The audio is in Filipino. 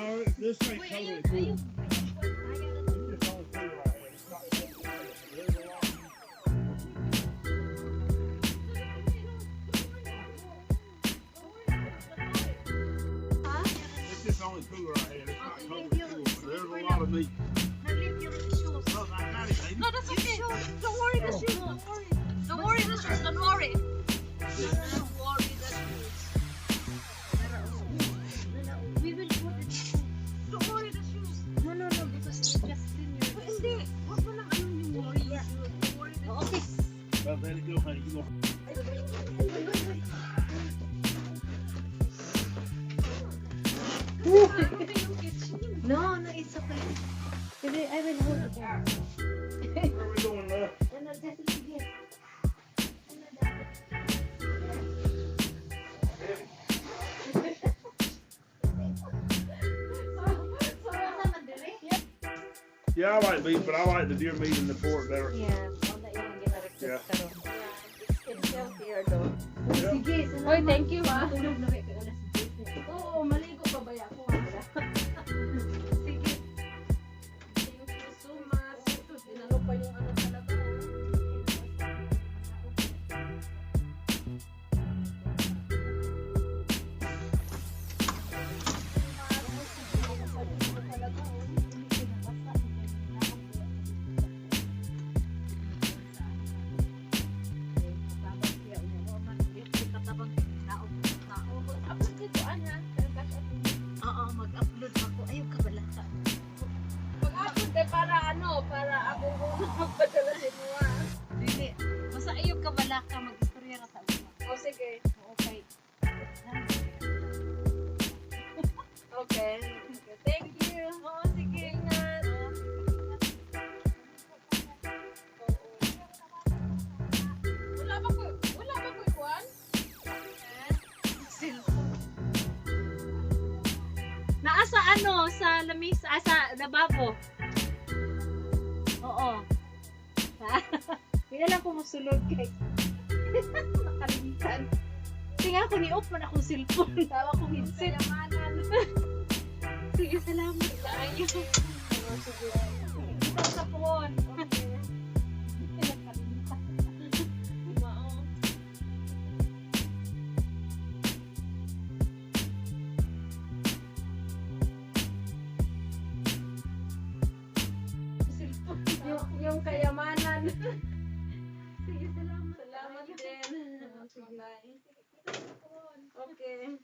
No, this ain't totally cool. It's just only two right here. It's not totally cool. There's a lot. It's just only two right here. It's not totally cool. But there's a lot of meat. No, not it, baby. No, that's okay. Don't worry the shoes. Don't worry. Don't worry the shoes. Don't worry. Don't worry the shoes. We will put it. Don't worry the shoes. No, because it's just clean your. Hindi. Huwag mo nang ano yung worry. Don't worry the shoes. Okay. Well, let it go, honey. You go. No, it's okay. I will hold it. Where are we going now? No, just leave it. Yeah, I like beef, but I like the deer meat and the pork better. Yeah, Yeah. It's healthier though. Yeah. Sige, salamat. Oy, thank you ah. Tulog na kayo alas 10. Oo, maligo pa ba ako? Sige. Thank you so much. Ito, dinalo pa yung ano talaga. Oo, mag-upload ako. Ayaw ka bala. Mag-upload eh, para ano, para ako magpadala sa inyo ah. Dili. Basta ayaw ka bala ka, mag-istorya ka sa una. O sige. Okay. Okay. Thank you. Oo, sige. Ingat. Wala ba ko ikuan? Naasa ano, sa lamis, sa lababo. Oo. Hindi na lang kumusulog kay. Nakalimutan. Tingnan ko ni-off man akong cellphone. Tawa ko headset. Sige, salamat sa inyo. Sige. Kita sa phone. Okay. Nakalimutan. Wow. Yung kayamanan. Sige, salamat. Salamat din. Bye. Okay.